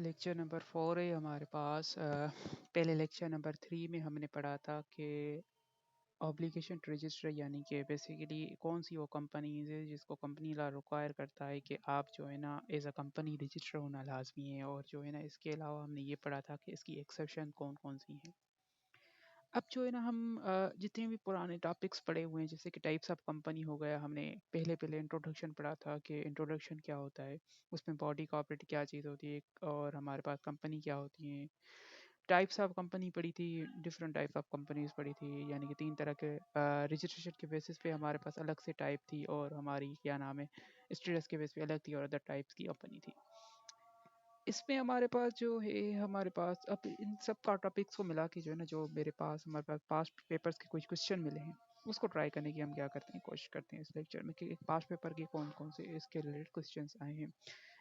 Lecture number 4 है हमारे पास। पहले लेक्चर नंबर 3 में हमने पढ़ा था कि ऑब्लिगेशन रजिस्टर यानी कि बेसिकली कौन सी वो कंपनीज है जिसको कंपनी लॉ रिक्वायर करता है कि आप जो है ना एज अ कंपनी रजिस्टर होना लाजमी है। और जो है ना इसके अलावा हमने ये पढ़ा था कि इसकी एक्सेप्शन कौन कौन सी हैं। अब जो है ना हम जितने भी पुराने टॉपिक्स पढ़े हुए हैं जैसे कि टाइप्स ऑफ कंपनी हो गया, हमने पहले पहले इंट्रोडक्शन पढ़ा था कि इंट्रोडक्शन क्या होता है, उसमें बॉडी कॉर्पोरेट क्या चीज़ होती है और हमारे पास कंपनी क्या होती है। टाइप्स ऑफ कंपनी पढ़ी थी, डिफरेंट टाइप ऑफ कंपनीज पढ़ी थी, यानी कि 3 तरह के रजिस्ट्रेशन के बेसिस पे हमारे पास अलग से टाइप थी और हमारी क्या नाम है स्टेटस के बेस पे अलग थी और अदर टाइप्स की कंपनी थी। इसमें हमारे पास जो है हमारे पास अब इन सब का टॉपिक्स को मिला के जो है ना जो मेरे पास हमारे पास पास्ट पेपर्स के कुछ क्वेश्चन मिले हैं उसको ट्राई करने की हम क्या करते हैं कोशिश करते हैं इस लेक्चर में कि पास्ट पेपर के कौन कौन से इसके रिलेटेड क्वेश्चंस आए हैं।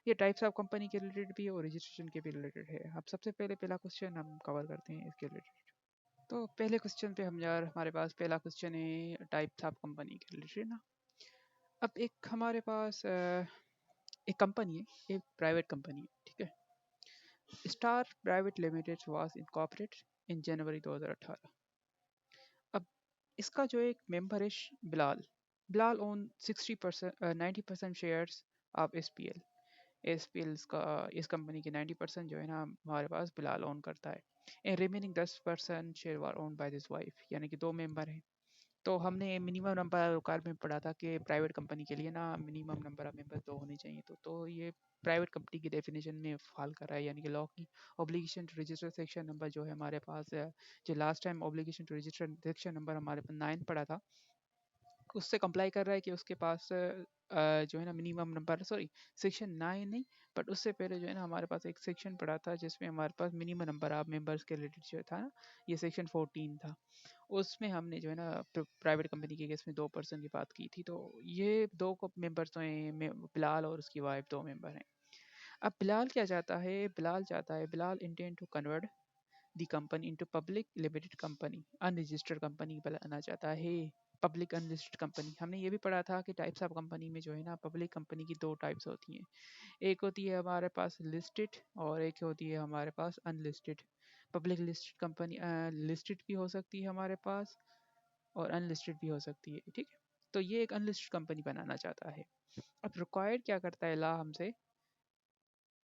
ये टाइप्स ऑफ कंपनी के रिलेटेड भी है और रजिस्ट्रेशन के भी रिलेटेड है। अब सबसे पहले पहला क्वेश्चन हम कवर करते हैं इसके रिलेटेड। तो पहले क्वेश्चन पे हम यार हमारे पास पहला क्वेश्चन है टाइप्स ऑफ कंपनी के रिलेटेड ना। अब एक हमारे पास एक कंपनी है, एक प्राइवेट कंपनी है, ठीक है। Star private limited was incorporated in January 2018। अब इसका जो एक मेंबर है Bilal, Bilal own 60% 90% shares of SPL. SPL का इस कंपनी के 90% जो है ना हमारे पास बिलाल ओन करता है। And remaining 10% share were own by this wife, यानी कि दो मेंबर हैं। तो हमने मिनिमम नंबर रिक्वायरमेंट पढ़ा था कि प्राइवेट कंपनी के लिए ना मिनिमम नंबर ऑफ मेंबर्स दो होने चाहिए। तो ये प्राइवेट कंपनी की डेफिनेशन में फॉल कर रहा है, यानी कि लॉ की obligation to register section number जो है हमारे पास है, जो last time obligation to register section number हमारे पास 9 पड़ा था, उससे कंप्लाई कर रहा है कि उसके पास जो है ना मिनिमम नंबर, सॉरी सेक्शन 9 नहीं, बट उससे पहले जो है ना हमारे पास एक सेक्शन पड़ा था जिसमें हमारे पास मिनिमम नंबर ऑफ मेंबर्स के रिलेटेड जो था ना, ये सेक्शन 14 था। उसमें हमने जो है ना प्राइवेट कंपनी के केस में 2% की बात की थी। तो ये दो को मेंबर्स तो हैं, बिलाल और उसकी वाइफ दो मेंबर हैं। अब बिलाल क्या चाहता है, बिलाल चाहता है, Bilal intend to convert the company into public limited company, unregistered company बनाना चाहता है। पब्लिक अनलिस्टेड कंपनी, हमने ये भी पढ़ा था कि टाइप्स ऑफ कंपनी में जो है ना पब्लिक कंपनी की दो टाइप्स होती हैं। एक होती है हमारे पास लिस्टेड और एक होती है हमारे पास unlisted. Public listed company listed भी हो सकती है हमारे पास और अनलिस्टेड भी हो सकती है, ठीक है। तो ये एक अनलिस्टेड कंपनी बनाना चाहता है। अब रिक्वायर्ड क्या करता है ला हमसे,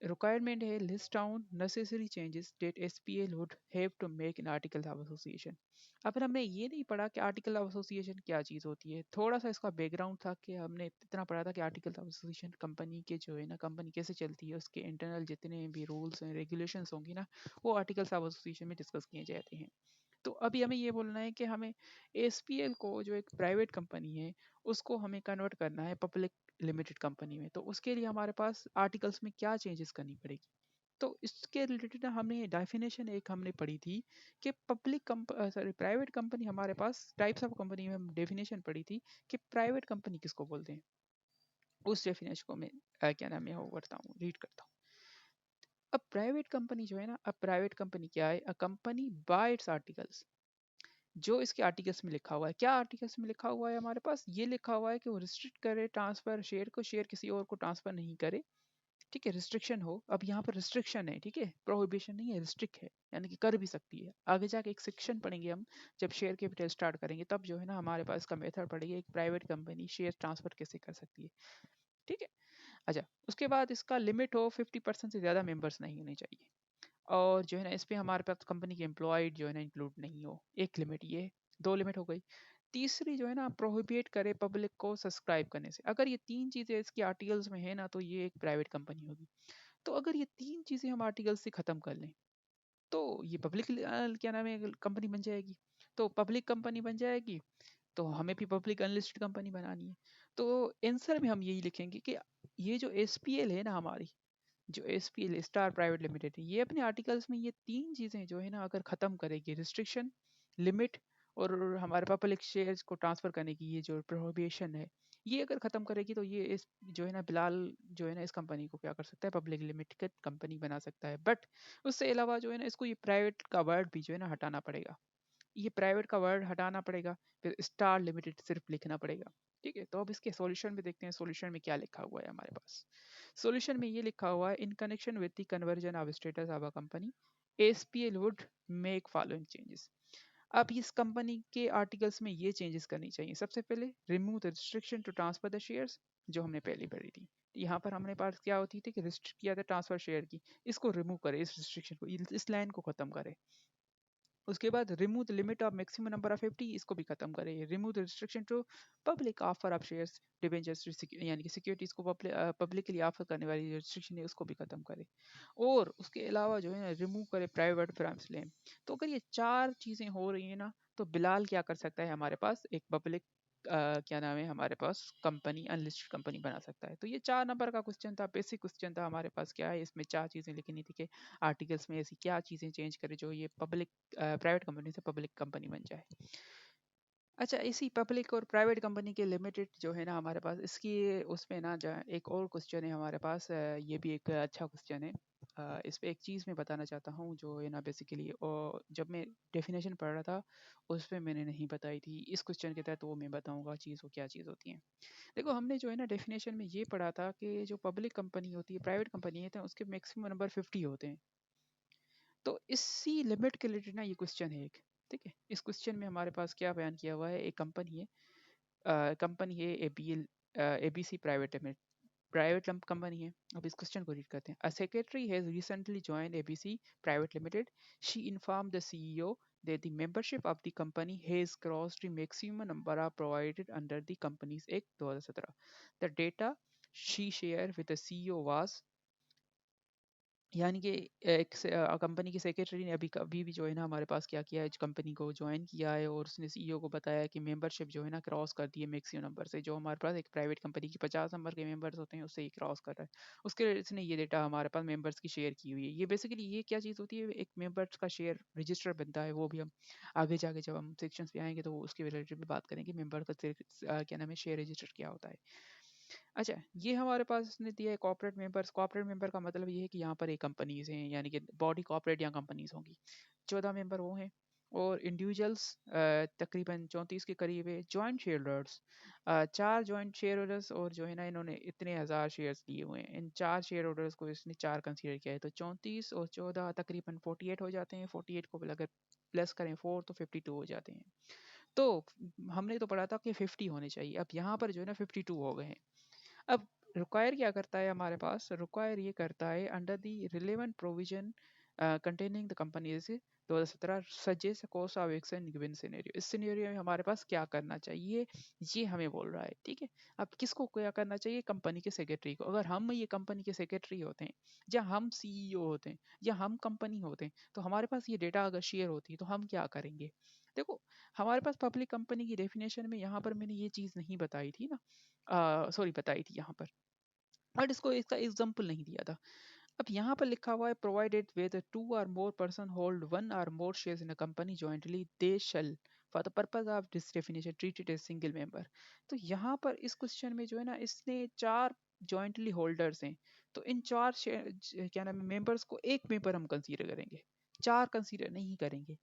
रिक्वायरमेंट है list down necessary changes that SPL would have to make in article of association. अब हमने ये नहीं पढ़ा कि आर्टिकल ऑफ एसोसिएशन क्या चीज़ होती है, थोड़ा सा इसका बैकग्राउंड था कि हमने इतना पढ़ा था कि आर्टिकल ऑफ एसोसिएशन कंपनी के जो है ना कंपनी कैसे चलती है उसके इंटरनल जितने भी रूल्स एंड रेगुलेशंस होंगी ना वो आर्टिकल्स ऑफ एसोसिएशन में डिस्कस किए जाते हैं। तो अभी हमें ये बोलना है कि हमें एसपीएल को जो एक प्राइवेट कंपनी है उसको हमें कन्वर्ट करना है पब्लिक लिमिटेड कंपनी में। तो उसके लिए हमारे पास आर्टिकल्स में क्या चेंजेस करनी पड़ेगी। तो इसके रिलेटेड ना हमने डेफिनेशन एक हमने पढ़ी थी कि सॉरी प्राइवेट कंपनी, हमारे पास टाइप्स ऑफ कंपनी में हम डेफिनेशन पढ़ी थी कि प्राइवेट कंपनी किसको बोलते हैं। उस डेफिनेशन को मैं क्या नाम है वो करता हूँ, रीड करता हूँ। अब प्राइवेट कंपनी जो है ना, अब प्राइवेट कंपनी क्या है, a company by it's articles. जो इसके आर्टिकल्स में लिखा हुआ है, क्या आर्टिकल्स में लिखा हुआ है हमारे पास, ये लिखा हुआ है कि वो रिस्ट्रिक्ट करे ट्रांसफर शेयर को, शेयर किसी और को ट्रांसफर नहीं करे, ठीक है। रिस्ट्रिक्शन हो, अब यहाँ पर रिस्ट्रिक्शन है, ठीक है, प्रोहिबिशन नहीं है, रिस्ट्रिक्ट है, यानी कि कर भी सकती है। आगे जाके एक सेक्शन पढ़ेंगे हम, जब शेयर कैपिटल स्टार्ट करेंगे तब जो है ना हमारे पास इसका मेथड पड़ेगा एक प्राइवेट कंपनी शेयर ट्रांसफर कैसे कर सकती है, ठीक है। अच्छा, उसके बाद इसका लिमिट हो 50% से ज़्यादा मेंबर्स नहीं होने चाहिए। और जो है ना इस पे हमारे पास कंपनी के एम्प्लॉयड जो है ना इंक्लूड नहीं हो, एक लिमिट ये, दो लिमिट हो गई। तीसरी जो है ना प्रोहिबिट करे पब्लिक को सब्सक्राइब करने से। अगर ये तीन चीज़ें इसकी आर्टिकल्स में है ना तो ये एक प्राइवेट कंपनी होगी। तो अगर ये तीन चीज़ें हम आर्टिकल से ख़त्म कर लें तो ये पब्लिक क्या नाम है कंपनी बन जाएगी। तो पब्लिक कंपनी बन जाएगी तो हमें भी पब्लिक अनलिस्टेड कंपनी बनानी है। तो आंसर में हम यही लिखेंगे कि ये जो एसपीएल है ना हमारी, जो एसपीएल स्टार प्राइवेट लिमिटेड है, ये अपने आर्टिकल्स में ये तीन चीज़ें जो है ना अगर ख़त्म करेगी, रिस्ट्रिक्शन, लिमिट और हमारे पब्लिक शेयर्स को ट्रांसफ़र करने की ये जो प्रोहिबिशन है, ये अगर ख़त्म करेगी तो ये इस जो है ना बिलाल जो है ना इस कंपनी को क्या कर सकता है, पब्लिक लिमिटेड कंपनी बना सकता है। बट उससे अलावा जो है ना इसको ये प्राइवेट का वर्ड भी जो है ना हटाना पड़ेगा, ये प्राइवेट का वर्ड हटाना पड़ेगा, फिर स्टार लिमिटेड सिर्फ लिखना पड़ेगा। ठीक है, तो अब इसके सॉल्यूशन में देखते हैं सॉल्यूशन में क्या लिखा हुआ है हमारे पास। सॉल्यूशन में ये लिखा हुआ है, in connection with the conversion of status of a company, SPL would make following changes. अब इस कंपनी के आर्टिकल्स में ये चेंजेस करनी चाहिए। सबसे पहले remove the restriction to transfer the shares, जो हमने पहले पढ़ी थी। यहाँ पर हमने पास क्या होती थी कि रिस्ट्रिक्ट किया था ट्रांसफर शेयर की, इसको रिमूव करे, इस रिस्ट्रिक्शन को, इस लाइन को खत्म करे। उसके बाद remove the limit of maximum number of 50, इसको भी खत्म करें। Remove the restriction to public offer of shares debentures, यानी कि सिक्योरिटीज को पब्लिकली ऑफर करने वाली रिस्ट्रिक्शन है उसको भी खत्म करें। और उसके अलावा जो है ना रिमूव करे प्राइवेट फ्राइम्स लेम। तो अगर ये चार चीजें हो रही है ना, तो बिलाल क्या कर सकता है, हमारे पास एक पब्लिक क्या नाम है, हमारे पास कंपनी, अनलिस्टेड कंपनी बना सकता है। तो ये 4 नंबर का क्वेश्चन था, बेसिक क्वेश्चन था हमारे पास। क्या है इसमें, चार चीजें लिखनी थी कि आर्टिकल्स में ऐसी क्या चीजें चेंज करें जो ये पब्लिक प्राइवेट कंपनी से पब्लिक कंपनी बन जाए। अच्छा, इसी पब्लिक और प्राइवेट कंपनी के लिमिटेड जो है ना हमारे पास, इसकी उसमें ना जो है एक और क्वेश्चन है हमारे पास, ये भी एक अच्छा क्वेश्चन है। इस पे एक चीज़ मैं बताना चाहता हूँ जो है ना बेसिकली, और जब मैं डेफिनेशन पढ़ रहा था उस पे मैंने नहीं बताई थी, इस क्वेश्चन के तहत वो मैं बताऊंगा चीज़ वो क्या चीज़ होती है। देखो, हमने जो है ना डेफिनेशन में ये पढ़ा था कि जो पब्लिक कंपनी होती है, प्राइवेट कंपनी है, तो उसके मैक्सिमम नंबर 50 होते हैं। तो इसी लिमिट के रिलेटेड ना ये क्वेश्चन है एक। ठीक है, इस क्वेश्चन में हमारे पास क्या बयान किया हुआ है, एक कंपनी है, कंपनी है ABL, ABC private limited, private company है। अब इस क्वेश्चन को रीड करते हैं। अ secretary has recently joined ABC private limited, she inform the CEO that the membership of the company has crossed the maximum number of provided under the Companies Act 2017. The data she shared with the CEO was, यानी कि एक company की secretary ने अभी अभी भी जो है ना हमारे पास क्या किया है, कंपनी को ज्वाइन किया है, और उसने सीईओ को बताया कि मेंबरशिप जो है ना क्रॉस कर दी है मैक्सिमम नंबर से, जो हमारे पास एक प्राइवेट कंपनी की 50 नंबर के मेंबर्स होते हैं उससे ही क्रॉस कर रहा है। उसके इसने ये डेटा हमारे पास मेंबर्स की शेयर की हुई है। ये बेसिकली ये क्या चीज़ होती है, एक मेंबर्स का शेयर रजिस्टर बनता है, वो भी हम आगे जाके जब हम सेक्शंस पे आएंगे तो उसके रिलेटेड भी बात करेंगे, मेंबर का क्या नाम है, शेयर रजिस्टर क्या होता है। अच्छा, ये हमारे पास इसने दिया है कॉर्पोरेट मेंबर्स। कॉर्पोरेट मेंबर का मतलब ये है कि यहाँ पर एक कंपनीज हैं, यानी कि बॉडी कॉर्पोरेट या कंपनीज होंगी। 14 मेंबर वो हैं। और इंडिविजुअल्स तकरीबन 34 के करीब है। Joint share holders, 4 joint share holders, और जो है ना इन्होंने इतने हज़ार शेयर्स लिए हुए हैं। इन 4 शेयर होल्डर्स को इसने 4 कंसीडर किया है, तो 34 और 14 तकरीबन 48 हो जाते हैं। 48 को अगर प्लस करें 4 तो 52 हो जाते हैं। तो हमने तो पढ़ा था कि 50 होने चाहिए, अब यहाँ पर जो है ना 52 हो गए हैं। अब रिक्वायर क्या करता है हमारे पास, रिक्वायर ये करता है under the relevant provision containing the companies 2017 suggest course of action given scenario. इस सिनेरियो में हमारे पास क्या करना चाहिए, ये हमें बोल रहा है। ठीक है, अब किसको क्या करना चाहिए, कंपनी के सेक्रेटरी को। अगर हम ये कंपनी के सेक्रेटरी होते हैं, या हम सीईओ होते हैं, या हम कंपनी होते हैं, तो हमारे पास ये डेटा अगर शेयर होती है तो हम क्या करेंगे। देखो, हमारे पास पब्लिक कंपनी की डेफिनेशन में यहाँ पर मैंने ये चीज़ नहीं बताई थी ना, सॉरी बताई थी यहाँ पर, बट इसको इसका एग्जाम्पल नहीं दिया था। अब यहाँ पर लिखा हुआ है, provided whether 2 or more person hold 1 or more shares in a company jointly, they shall for the purpose of this definition treated as single member. तो यहाँ पर इस क्वेश्चन में जो है ना, इसने 4 जॉइंटली होल्डर्स हैं, तो इन 4 शेयर क्या नाम है मेंबर्स को एक मेंबर हम कंसीडर करेंगे, 4 कंसीडर नहीं करेंगे।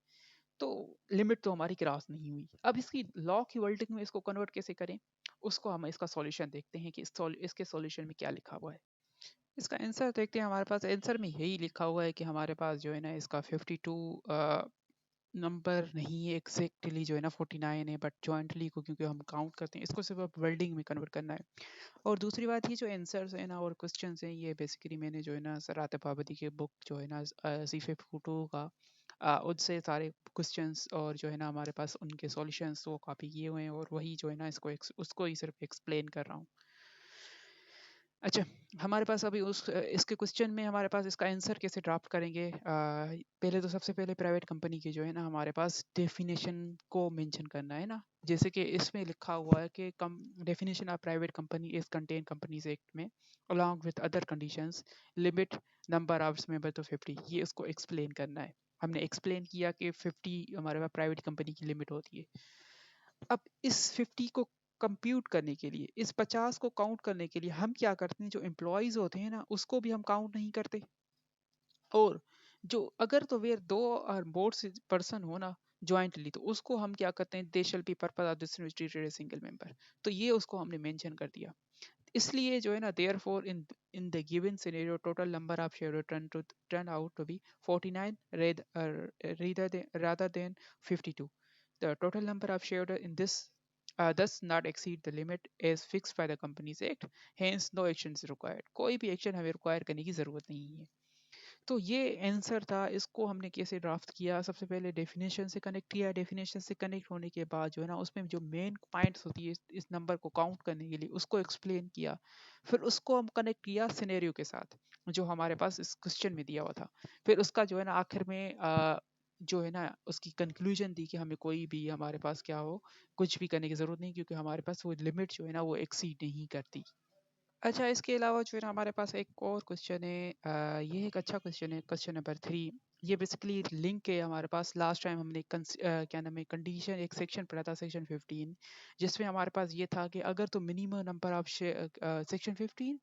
तो लिमिट तो हमारी क्रॉस नहीं हुई। अब इसकी लॉ की वर्ल्डिंग में इसको कन्वर्ट कैसे करें, उसको हम इसका सॉल्यूशन देखते हैं कि इसके सॉल्यूशन में क्या लिखा हुआ है। इसका आंसर देखते हैं। हमारे पास आंसर में यही लिखा हुआ है कि हमारे पास जो है ना इसका 52 नंबर नहीं है एग्जैक्टली, जो है ना 49 है, बट जॉइंटली को क्योंकि हम काउंट करते हैं, इसको सिर्फ अब वेल्डिंग में कन्वर्ट करना है। और दूसरी बात, ये जो आंसर्स है ना और क्वेश्चंस हैं, ये बेसिकली मैंने जो है ना सर आतिफ आबदी के बुक जो है ना C52 का, उससे सारे क्वेश्चंस और जो है ना हमारे पास उनके सॉल्यूशंस वो कॉपी किए हुए हैं, और वही जो है ना इसको उसको ही सिर्फ एक्सप्लेन कर रहा हूँ। अच्छा, हमारे पास अभी इसके क्वेश्चन में हमारे पास इसका आंसर कैसे ड्राफ्ट करेंगे, पहले तो सबसे पहले प्राइवेट कंपनी की जो है ना हमारे पास डेफिनेशन को मेंशन करना है ना। जैसे कि इसमें लिखा हुआ है कि definition of private company is contain companies act में along with other conditions, limit number of member to 50, ये उसको एक्सप्लेन करना है। हमने एक्सप्लेन किया कि 50 हमारे पास प्राइवेट कंपनी की लिमिट होती है। अब इस 50 को कंप्यूट करने के लिए, इस 50 को काउंट करने के लिए हम क्या करते हैं, जो एम्प्लॉयज होते हैं ना उसको भी हम काउंट नहीं करते। और जो अगर तो वेयर 2 और मोर पर्सन हो ना, ज्वाइंटली, तो उसको हम क्या करते हैं, they shall be purpose of this treated a single member. तो ये उसको हमने मेंशन कर दिया। इसलिए जो है ना, therefore in the given scenario total number of share turn out to be 49 rather than 52. The total number of shareholders in this does not exceed the limit as fixed by the Companies Act. Hence, no action is required. कोई भी action हमें require करने की ज़रूरत नहीं है। तो ये आंसर था। इसको हमने कैसे ड्राफ्ट किया, सबसे पहले डेफिनेशन से कनेक्ट किया। डेफिनेशन से कनेक्ट होने के बाद जो है ना, उसमें जो मेन पॉइंट्स होती है इस नंबर को काउंट करने के लिए, उसको एक्सप्लेन किया। फिर उसको हम कनेक्ट किया सिनेरियो के साथ जो हमारे पास इस क्वेश्चन में दिया हुआ था। फिर उसका जो है ना आखिर में जो है ना उसकी कंक्लूजन दी कि हमें कोई भी हमारे पास क्या हो, कुछ भी करने की ज़रूरत नहीं, क्योंकि हमारे पास वो लिमिट जो है ना वो एक्सीड नहीं करती। अच्छा, इसके अलावा जो है ना हमारे पास एक और क्वेश्चन है। ये एक अच्छा क्वेश्चन है, क्वेश्चन नंबर 3। ये बेसिकली लिंक है हमारे पास। लास्ट टाइम हमने क्या नाम है, कंडीशन एक सेक्शन पढ़ा था, सेक्शन 15, जिसमें हमारे पास ये था कि अगर तो मिनिमम नंबर ऑफ सेक्शन 15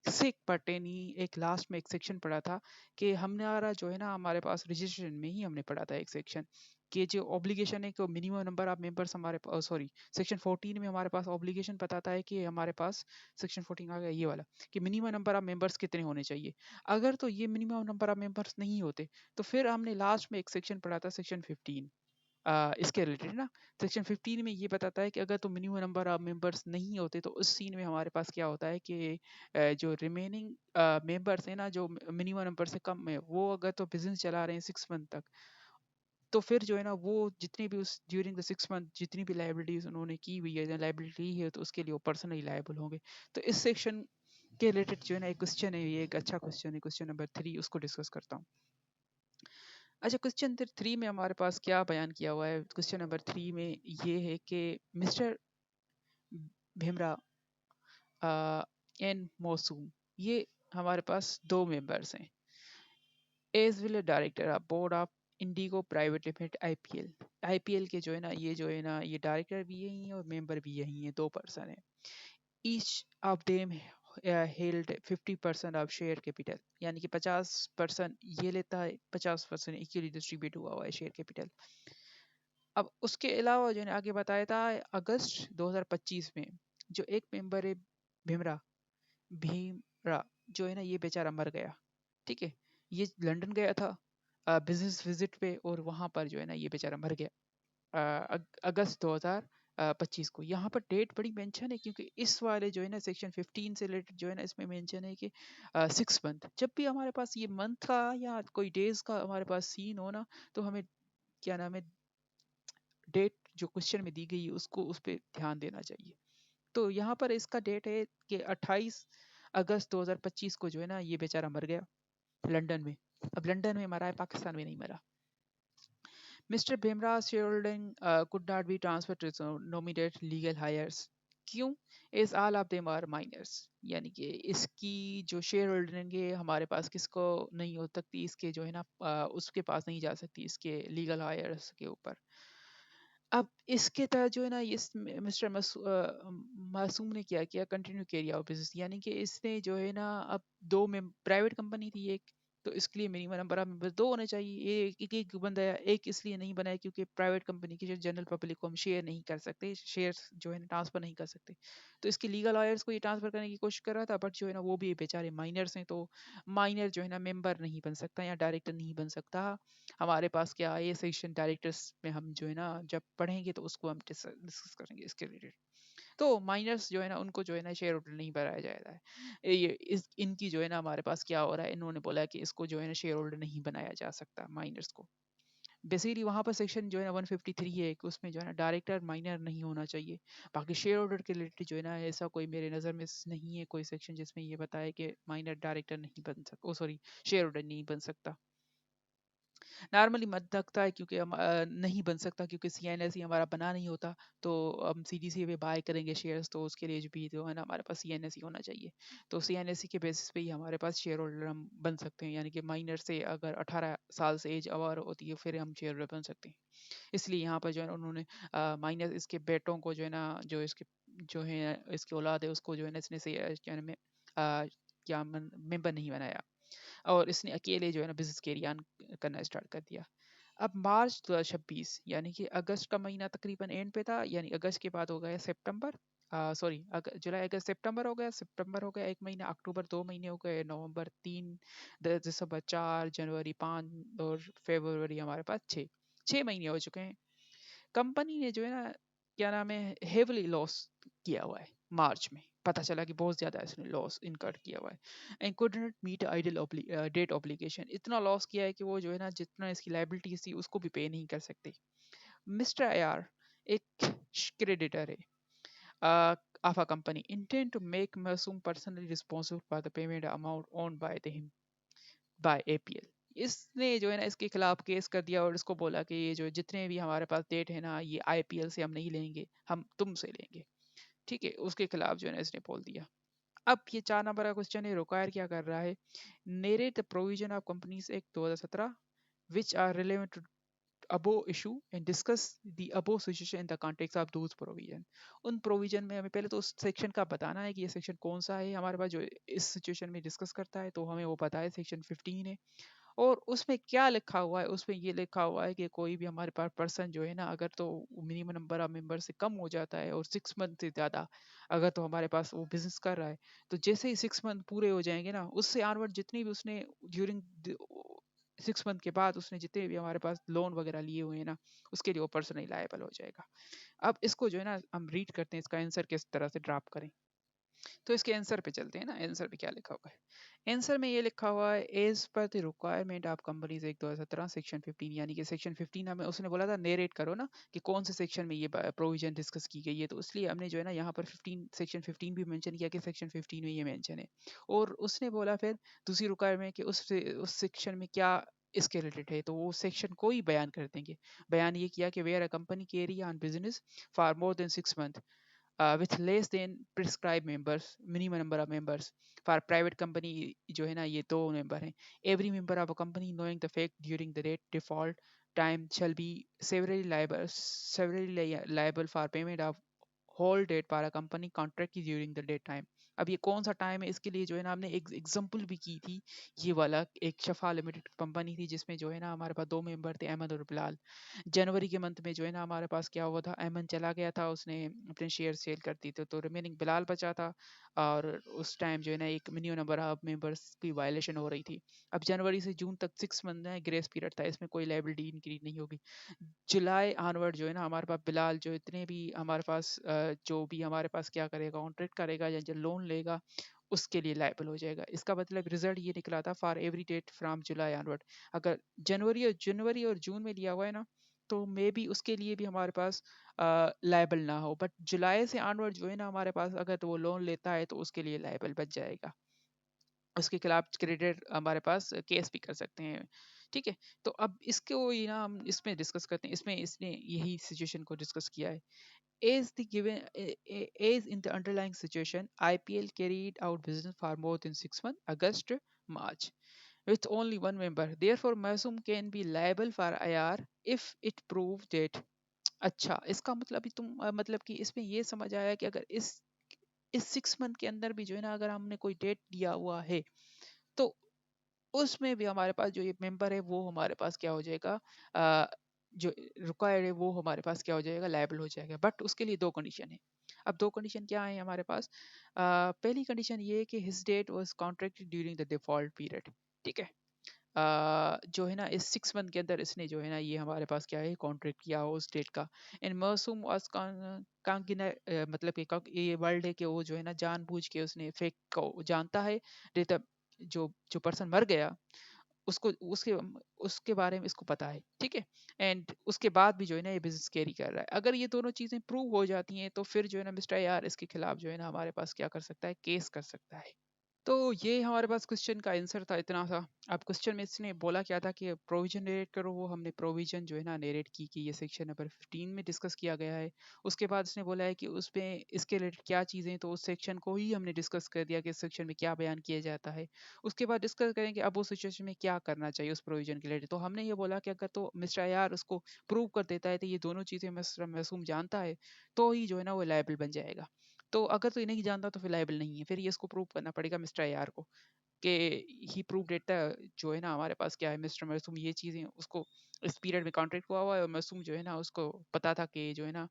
से पर्टेनी एक लास्ट में एक सेक्शन पढ़ा था कि हमारा जो है ना, हमारे पास रजिस्ट्रेशन में ही हमने पढ़ा था एक सेक्शन कि जो ऑब्लिगेशन है कि मिनिमम नंबर ऑफ मेंबर्स हमारे पास, सॉरी, सेक्शन 14 में हमारे पास ऑब्लिगेशन बताता है कि हमारे पास, सेक्शन 14 आ गया ये वाला, कि मिनिमम नंबर ऑफ मेंबर्स कितने होने चाहिए। अगर तो ये मिनिमम नंबर ऑफ मेंबर्स नहीं होते, तो फिर हमने लास्ट में एक सेक्शन पढ़ा था, सेक्शन 15, इसके रिलेटेड ना। सेक्शन 15 में ये बताता है कि अगर तो मिनिमम नंबर ऑफ मेंबर्स नहीं होते, तो उस सीन में हमारे पास क्या होता है कि जो रिमेनिंग मेंबर्स हैं ना, जो मिनिमम नंबर से कम है, वो अगर तो बिजनेस चला रहे हैं 6 मंथ तक, तो फिर जो है ना वो जितनी भी उस ड्यूरिंग द 6 मंथ जितनी भी लाइबिलिटीज उन्होंने की हुई है, लाइबिलिटी है, तो उसके लिए वो पर्सनली लाइबल होंगे। तो इस सेक्शन के रिलेटेड जो है ना एक क्वेश्चन है, ये एक अच्छा क्वेश्चन है, क्वेश्चन नंबर 3, उसको डिस्कस करता हूँ। अच्छा, क्वेश्चन नंबर 3 में हमारे पास क्या बयान किया हुआ है। क्वेश्चन नंबर 3 में ये है कि मिस्टर भीमरा एन मौसूम, ये हमारे पास दो मेंबर्स हैं, as well director of board of IndiGo private limited IPL. IPL के जो है ना, ये जो है ना, ये डायरेक्टर भी यही है और मेंबर भी यही है, दो पर्सन है। Each of them held 50% of share capital, यानी कि 50% ये लेता है, 50% इक्वली डिस्ट्रीब्यूट हुआ हुआ है शेयर कैपिटल। अब उसके अलावा जो है ना आगे बताया था, अगस्त 2025 में जो एक मेंबर है, भीमरा भीमरा, जो है ना ये बेचारा मर गया। ठीक है, ये लंदन गया था बिजनेस विजिट पे, और वहां पर जो है ना ये बेचारा मर गया अगस्त 2025 को। यहाँ पर डेट बड़ी मेंशन है, क्योंकि इस वाले जो है ना सेक्शन 15 से रिलेटेड जो है ना, इसमें मेंशन है कि 6 मंथ, जब भी हमारे पास ये मंथ का या कोई डेज का हमारे पास सीन हो ना, तो हमें क्या नाम है, डेट जो क्वेश्चन में दी गई है उसको, उस पर ध्यान देना चाहिए। तो यहाँ पर इसका डेट है कि 28 अगस्त 2025 को जो है ना ये बेचारा मर गया लंदन में। अब लंदन में मरा है, पाकिस्तान में नहीं मरा। Mister Bhimrao shareholding could not be transfer to nominate legal heirs. क्यों? Is all of them are minors, यानी कि इसकी जो शेयर होल्डिंग है हमारे पास किसको नहीं हो सकती, इसके जो है ना उसके पास नहीं जा सकती, इसके लीगल हायर्स के ऊपर। अब इसके तहत जो है ना, इस मिस्टर मासूम ने क्या किया, कंटिन्यू किया आउट बिजनेस, यानी कि इसने जो है ना, अब दो में प्राइवेट कंपनी थी एक, तो इसके लिए मिनिमम नंबर ऑफ मेंबर्स दो होने चाहिए। ये एक एक बंदा है, एक इसलिए नहीं बनाया क्योंकि प्राइवेट कंपनी की जो जनरल पब्लिक को हम शेयर नहीं कर सकते, शेयर जो है ना ट्रांसफर नहीं कर सकते। तो इसके लीगल लॉयर्स को ये ट्रांसफर करने की कोशिश कर रहा था, बट जो है ना वो भी बेचारे माइनर्स हैं, तो माइनर जो है ना मेंबर नहीं बन सकता या डायरेक्टर नहीं बन सकता। हमारे पास क्या है, ये सेक्शन डायरेक्टर्स में हम जो है ना जब पढ़ेंगे तो उसको हम डिस्कस करेंगे इसके रिलेटेड। तो माइनर्स जो है ना उनको जो है ना शेयर होल्डर नहीं बनाया जाता है। ये इस इनकी जो है ना हमारे पास क्या हो रहा है, इन्होंने बोला कि इसको जो है ना शेयर होल्डर नहीं बनाया जा सकता माइनर्स को। बेसिकली वहां पर सेक्शन जो है ना 153 है कि उसमें जो है ना डायरेक्टर माइनर नहीं होना चाहिए। बाकी शेयर होल्डर के रिलेटेड जो है ना ऐसा कोई मेरे नज़र में नहीं है कोई सेक्शन जिसमें ये बताया कि माइनर डायरेक्टर नहीं बन सकता, ओ सॉरी, शेयर होल्डर नहीं बन सकता। नॉर्मली मत लगता है क्योंकि हम नहीं बन सकता क्योंकि सीएनएसई हमारा बना नहीं होता। तो हम सीडीसी पे बाय करेंगे शेयर्स, तो उसके लिए भी जो है ना हमारे पास सीएनएसई होना चाहिए। तो सीएनएसई के बेसिस पे ही हमारे पास शेयर होल्डर हम बन सकते हैं, यानी कि माइनर से अगर 18 साल से एज अवर होती है फिर हम शेयर होल्डर बन सकते हैं। इसलिए यहाँ पर जो है ना उन्होंने माइनर इसके बेटों को जो है ना, जो इसके जो है इसकी औलाद है उसको जो है ना इसने से क्या मेंबर नहीं बनाया, और इसने अकेले जो है ना बिजनेस कैरियर करना स्टार्ट कर दिया। अब मार्च 2026 यानी कि अगस्त का महीना तकरीबन एंड पे था, यानी अगस्त के बाद हो गया सितंबर, सॉरी जुलाई अगस्त सितंबर हो गया, सितंबर हो गया एक महीना, अक्टूबर 2 महीने हो गए, नवंबर 3, दिसंबर 4, जनवरी 5 और फरवरी हमारे पास 6 महीने हो चुके हैं। कंपनी ने जो है ना, क्या नाम है, हेवली लॉस किया हुआ है। मार्च में पता चला कि बहुत ज्यादा इसने लॉस इनकर किया हुआ है, and could not meet idle debt obligation. इतना लॉस किया है कि वो जो है ना, जितना इसकी लाइबिलिटीज थी उसको भी पे नहीं कर सकते। मिस्टर आर एक क्रेडिटर है of a company intend to make Masoom personally responsible for the payment amount owned by him by APL। इसने जो है ना इसके खिलाफ केस कर दिया और इसको बोला कि ये जो जितने भी हमारे पास डेट है ना, ये आईपीएल से हम नहीं लेंगे, हम तुमसे लेंगे। ठीक है, उसके खिलाफ जो है ना इसने बोल दिया। अब ये 4 नंबर का क्वेश्चन है, रिक्वायर क्या कर रहा है? Narrate the provision of companies act 2017 which are relevant to above issue and discuss the above situation in the context of those provision। उन प्रोविजन में हमें पहले तो उस सेक्शन का बताना है कि ये सेक्शन कौन सा है हमारे पास जो इस सिचुएशन में डिस्कस करता है, तो हमें वो पता है सेक्शन 15 है। और उसमें क्या लिखा हुआ है? उसमें ये लिखा हुआ है कि कोई भी हमारे पास पर्सन जो है ना, अगर तो मिनिमम नंबर ऑफ मेंबर से कम हो जाता है और 6 मंथ से ज़्यादा अगर तो हमारे पास वो बिजनेस कर रहा है, तो जैसे ही 6 मंथ पूरे हो जाएंगे ना, उससे आनवर्ड जितनी भी उसने ड्यूरिंग 6 मंथ के बाद उसने जितने भी हमारे पास लोन वगैरह लिए हुए हैं ना, उसके लिए वो पर्सन लायबल हो जाएगा। अब इसको जो है ना हम रीड करते हैं, इसका आंसर किस तरह से ड्राफ्ट करें। तो इसके आंसर पे चलते हैं ना, आंसर पे क्या लिखा हुआ है? आंसर में ये लिखा हुआ है, as per the requirement of companies act 2017 section 15, यानी कि सेक्शन 15 हमें उसने बोला था नेरेट करो ना कि कौन से सेक्शन में ये प्रोविजन डिस्कस की गई है, तो इसलिए हमने जो है ना यहाँ पर 15 सेक्शन 15 भी मेंशन किया कि सेक्शन 15 में ये मेंशन है। और उसने बोला फिर दूसरी रिक्वायरमेंट कि उस सेक्शन में क्या इसके रिलेटेड है, तो वो सेक्शन को ही बयान कर देंगे। बयान ये किया कि where a company carry on business for more than 6 month with less than prescribed members, minimum number of members। for private company जो है ना, ये 2 मेंबर हैं। every member of a company knowing the fact during the date default time shall be severally liable for payment of whole date for a company contract is during the date time। अब ये कौन सा time है, इसके लिए जो है ना हमने एक एग्जांपल भी की थी। ये वाला एक शफा लिमिटेड कंपनी थी जिसमें जो है ना हमारे पास 2 मेंबर थे, अहमद और बिलाल। जनवरी के मंथ में जो है ना हमारे पास क्या हुआ था, अहमद चला गया था, उसने अपने शेयर सेल कर दी थे, तो रिमेनिंग बिलाल बचा था। और उस टाइम जो है ना एक मिनिमम नंबर ऑफ मेंबर्स की वायलेशन हो रही थी। अब जनवरी से जून तक 6 मंथ में ग्रेस पीरियड था, इसमें कोई लाइबिलिटी इंक्रीज नहीं होगी। जुलाई ऑनवर्ड जो है ना हमारे पास बिलाल जो इतने भी हमारे पास जो भी हमारे पास क्या करेगा, कॉन्ट्रैक्ट करेगा या जो लोन लेगा, उसके लिए लायबल हो जाएगा। इसका मतलब रिजल्ट ये निकला था for every debt from July onward. अगर जनवरी और जून में लिया हुआ है ना, तो मे बी उसके लिए भी हमारे पास लायबल ना हो, बट जुलाई से ऑनवर्ड जो है ना हमारे पास अगर तो वो लोन लेता है तो उसके लिए लायबल बच जाएगा। उसके खिलाफ क्रेडिटर हमारे पास केस भी कर सकते हैं। ठीक है, तो अब इसको ये ना हम इसमें डिस्कस करते हैं, इसमें इसने यही सिचुएशन को डिस्कस किया है। As the given as in the underlying situation, IPL carried out business for more than 6 months, August, March, with only one member. Therefore, Masoom can be liable for IR if it proves that। अच्छा, इसका मतलब भी तुम मतलब कि इसमें ये समझ आया कि अगर इस 6 मंथ के अंदर भी जो है ना अगर हमने कोई डेट दिया हुआ है, तो उसमें भी हमारे पास जो ये मेंबर है वो हमारे पास क्या हो जाएगा, अ, जो रिक्वायर्ड है वो हमारे पास क्या हो जाएगा, लायबल हो जाएगा। बट उसके लिए दो कंडीशन है। अब दो कंडीशन क्या है हमारे पास? पहली कंडीशन ये है कि his debt was contracted during the default period. ठीक है, जो है ना इस 6 मंथ के अंदर इसने जो है ना ये हमारे पास क्या है, कॉन्ट्रैक्ट किया हो उस डेट का। एंड मौसम वाज मतलब कि ये वर्ल्ड है कि वो जो है ना जानबूझ के उसने फेक को जानता है, डेटा जो जो पर्सन मर गया उसको उसके उसके बारे में इसको पता है। ठीक है, एंड उसके बाद भी जो है ना ये बिजनेस कैरी कर रहा है। अगर ये दोनों चीजें प्रूव हो जाती हैं तो फिर जो है ना मिस्टर यार इसके खिलाफ जो है ना हमारे पास क्या कर सकता है, केस कर सकता है। तो ये हमारे पास क्वेश्चन का आंसर था इतना सा। अब क्वेश्चन में इसने बोला क्या था कि प्रोविजन नरेट करो, वो हमने प्रोविजन जो है ना नरेट की कि ये सेक्शन नंबर 15 में डिस्कस किया गया है। उसके बाद इसने बोला है कि उसमें इसके रिलेटेड क्या चीज़ें, तो उस सेक्शन को ही हमने डिस्कस कर दिया कि इस सेक्शन में क्या बयान किया जाता है। उसके बाद डिस्कस करेंगे अब उस सिचुएशन में क्या करना चाहिए उस प्रोविजन के रिलेटेड। तो हमने ये बोला कि अगर तो मिस्टर यार उसको प्रूव कर देता है तो ये दोनों चीज़ें मिस्टर मासूम जानता है, तो ही जो है ना वो लायबल बन जाएगा। तो अगर तो ये नहीं जानता तो फिर लायबल नहीं है, फिर ये इसको प्रूव करना पड़ेगा मिस्टर आर को। कि ही प्रूव्ड इट, जो है ना हमारे पास क्या है, मिस्टर मासूम ये चीज़ें उसको इस पीरियड में कॉन्ट्रैक्ट हुआ हुआ है, और मासूम जो है ना उसको पता था कि जो है ना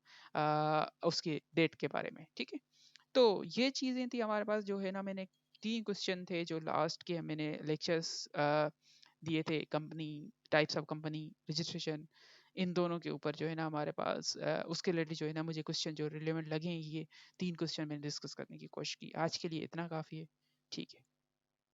उसके डेट के बारे में, ठीक है। तो ये चीज़ें थी हमारे पास, जो है ना मैंने 3 क्वेश्चन थे जो लास्ट के मैंने लेक्चर्स दिए थे, company, types of company, registration, इन दोनों के ऊपर जो है ना हमारे पास उसके रिलेटेड जो है ना मुझे क्वेश्चन जो रिलेवेंट लगे हैं, ये 3 क्वेश्चन मैंने डिस्कस करने की कोशिश की। आज के लिए इतना काफ़ी है। ठीक है।